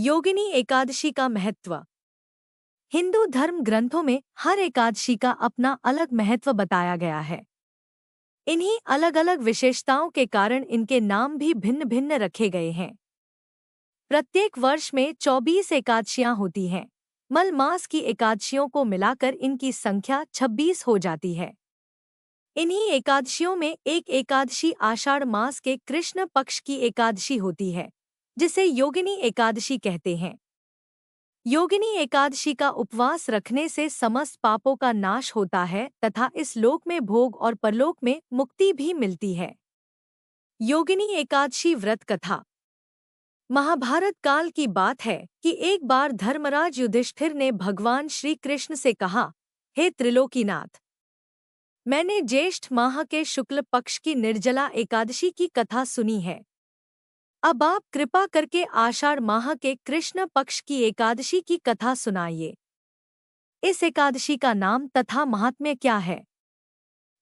योगिनी एकादशी का महत्व। हिंदू धर्म ग्रंथों में हर एकादशी का अपना अलग महत्व बताया गया है। इन्हीं अलग अलग विशेषताओं के कारण इनके नाम भी भिन्न भिन्न रखे गए हैं। प्रत्येक वर्ष में 24 एकादशियां होती हैं। मल मास की एकादशियों को मिलाकर इनकी संख्या 26 हो जाती है। इन्हीं एकादशियों में एक एकादशी आषाढ़ मास के कृष्ण पक्ष की एकादशी होती है, जिसे योगिनी एकादशी कहते हैं। योगिनी एकादशी का उपवास रखने से समस्त पापों का नाश होता है तथा इस लोक में भोग और परलोक में मुक्ति भी मिलती है। योगिनी एकादशी व्रत कथा। महाभारत काल की बात है कि एक बार धर्मराज युधिष्ठिर ने भगवान श्री कृष्ण से कहा, हे त्रिलोकीनाथ, मैंने ज्येष्ठ माह के शुक्ल पक्ष की निर्जला एकादशी की कथा सुनी है। अब आप कृपा करके आषाढ़ माह के कृष्ण पक्ष की एकादशी की कथा सुनाइए। इस एकादशी का नाम तथा महात्म्य क्या है,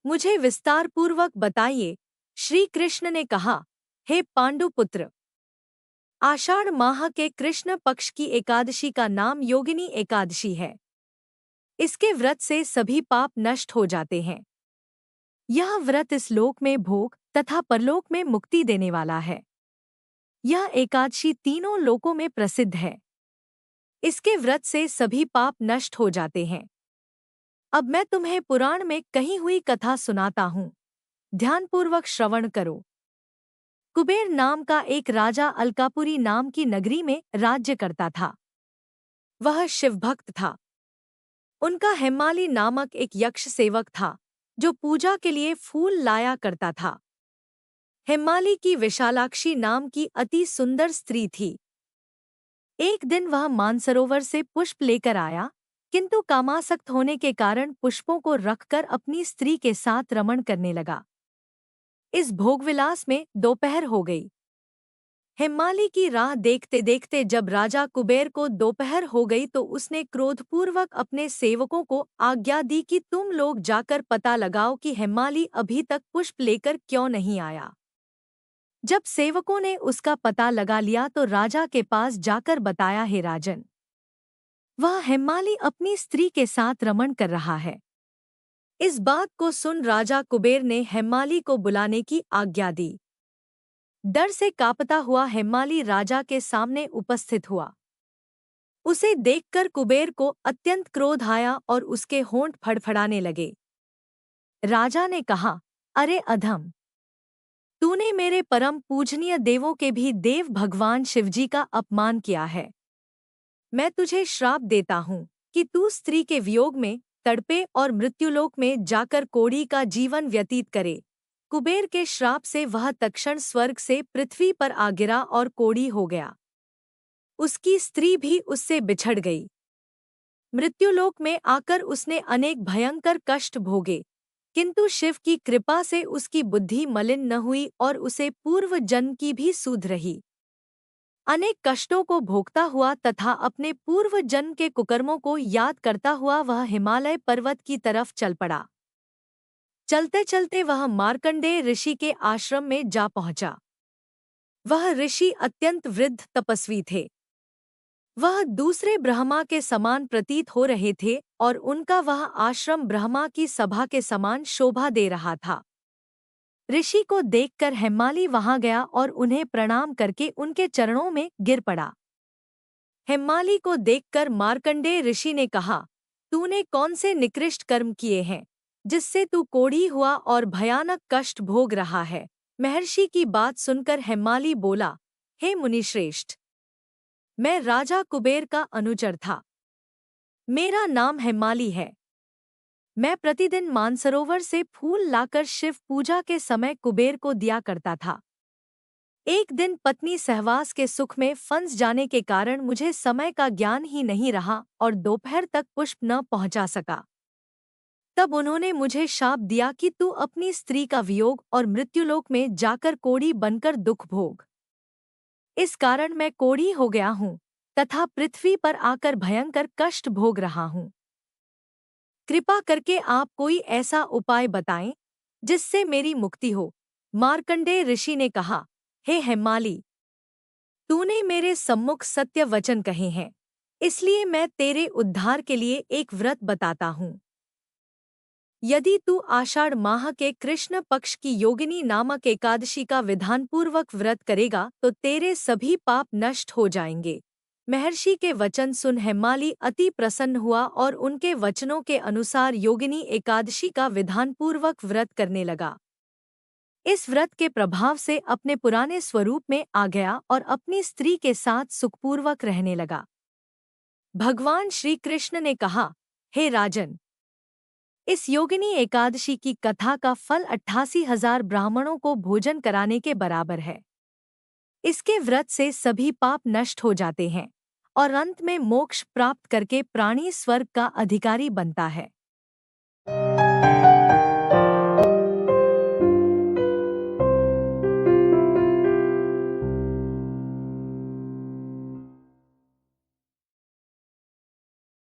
मुझे विस्तार पूर्वक बताइए। श्री कृष्ण ने कहा, हे पांडुपुत्र, आषाढ़ माह के कृष्ण पक्ष की एकादशी का नाम योगिनी एकादशी है। इसके व्रत से सभी पाप नष्ट हो जाते हैं। यह व्रत इस लोक में भोग तथा परलोक में मुक्ति देने वाला है। यह एकादशी तीनों लोकों में प्रसिद्ध है। इसके व्रत से सभी पाप नष्ट हो जाते हैं। अब मैं तुम्हें पुराण में कही हुई कथा सुनाता हूँ, ध्यानपूर्वक श्रवण करो। कुबेर नाम का एक राजा अलकापुरी नाम की नगरी में राज्य करता था। वह शिवभक्त था। उनका हेमाली नामक एक यक्ष सेवक था, जो पूजा के लिए फूल लाया करता था। हेमाली की विशालाक्षी नाम की अति सुंदर स्त्री थी। एक दिन वह मानसरोवर से पुष्प लेकर आया, किंतु कामासक्त होने के कारण पुष्पों को रखकर अपनी स्त्री के साथ रमण करने लगा। इस भोगविलास में दोपहर हो गई। हेमाली की राह देखते देखते जब राजा कुबेर को दोपहर हो गई तो उसने क्रोधपूर्वक अपने सेवकों को आज्ञा दी कि तुम लोग जाकर पता लगाओ कि हेमाली अभी तक पुष्प लेकर क्यों नहीं आया। जब सेवकों ने उसका पता लगा लिया तो राजा के पास जाकर बताया, हे राजन, वह हेमाली अपनी स्त्री के साथ रमण कर रहा है। इस बात को सुन राजा कुबेर ने हेमाली को बुलाने की आज्ञा दी। डर से कांपता हुआ हेमाली राजा के सामने उपस्थित हुआ। उसे देखकर कुबेर को अत्यंत क्रोध आया और उसके होंठ फड़फड़ाने लगे। राजा ने कहा, अरे अधम, तूने मेरे परम पूजनीय देवों के भी देव भगवान शिवजी का अपमान किया है। मैं तुझे श्राप देता हूँ कि तू स्त्री के वियोग में तड़पे और मृत्युलोक में जाकर कोढ़ी का जीवन व्यतीत करे। कुबेर के श्राप से वह तत्क्षण स्वर्ग से पृथ्वी पर आ गिरा और कोढ़ी हो गया। उसकी स्त्री भी उससे बिछड़ गई। मृत्युलोक में आकर उसने अनेक भयंकर कष्ट भोगे, किंतु शिव की कृपा से उसकी बुद्धि मलिन न हुई और उसे पूर्व जन्म की भी सूध रही। अनेक कष्टों को भोगता हुआ तथा अपने पूर्व जन्म के कुकर्मों को याद करता हुआ वह हिमालय पर्वत की तरफ चल पड़ा। चलते चलते वह मार्कंडेय ऋषि के आश्रम में जा पहुंचा। वह ऋषि अत्यंत वृद्ध तपस्वी थे। वह दूसरे ब्रह्मा के समान प्रतीत हो रहे थे और उनका वह आश्रम ब्रह्मा की सभा के समान शोभा दे रहा था। ऋषि को देखकर हेमाली वहां गया और उन्हें प्रणाम करके उनके चरणों में गिर पड़ा। हेमाली को देखकर मार्कंडेय ऋषि ने कहा, तूने कौन से निकृष्ट कर्म किए हैं, जिससे तू कोढ़ी हुआ और भयानक कष्ट भोग रहा है। महर्षि की बात सुनकर हेमाली बोला, हे मुनिश्रेष्ठ, मैं राजा कुबेर का अनुचर था। मेरा नाम हेमाली है। मैं प्रतिदिन मानसरोवर से फूल लाकर शिव पूजा के समय कुबेर को दिया करता था। एक दिन पत्नी सहवास के सुख में फंस जाने के कारण मुझे समय का ज्ञान ही नहीं रहा और दोपहर तक पुष्प न पहुंचा सका। तब उन्होंने मुझे शाप दिया कि तू अपनी स्त्री का वियोग और मृत्युलोक में जाकर कोढ़ी बनकर दुख भोग। इस कारण मैं कोढ़ी हो गया हूँ तथा पृथ्वी पर आकर भयंकर कष्ट भोग रहा हूँ। कृपा करके आप कोई ऐसा उपाय बताएं जिससे मेरी मुक्ति हो। मार्कंडेय ऋषि ने कहा, हे हेमाली, तूने मेरे सम्मुख सत्य वचन कहे हैं, इसलिए मैं तेरे उद्धार के लिए एक व्रत बताता हूँ। यदि तू आषाढ़ माह के कृष्ण पक्ष की योगिनी नामक एकादशी का विधानपूर्वक व्रत करेगा तो तेरे सभी पाप नष्ट हो जाएंगे। महर्षि के वचन सुन हेमाली अति प्रसन्न हुआ और उनके वचनों के अनुसार योगिनी एकादशी का विधानपूर्वक व्रत करने लगा। इस व्रत के प्रभाव से अपने पुराने स्वरूप में आ गया और अपनी स्त्री के साथ सुखपूर्वक रहने लगा। भगवान श्री कृष्ण ने कहा, हे राजन, इस योगिनी एकादशी की कथा का फल 88,000 ब्राह्मणों को भोजन कराने के बराबर है। इसके व्रत से सभी पाप नष्ट हो जाते हैं और अंत में मोक्ष प्राप्त करके प्राणी स्वर्ग का अधिकारी बनता है।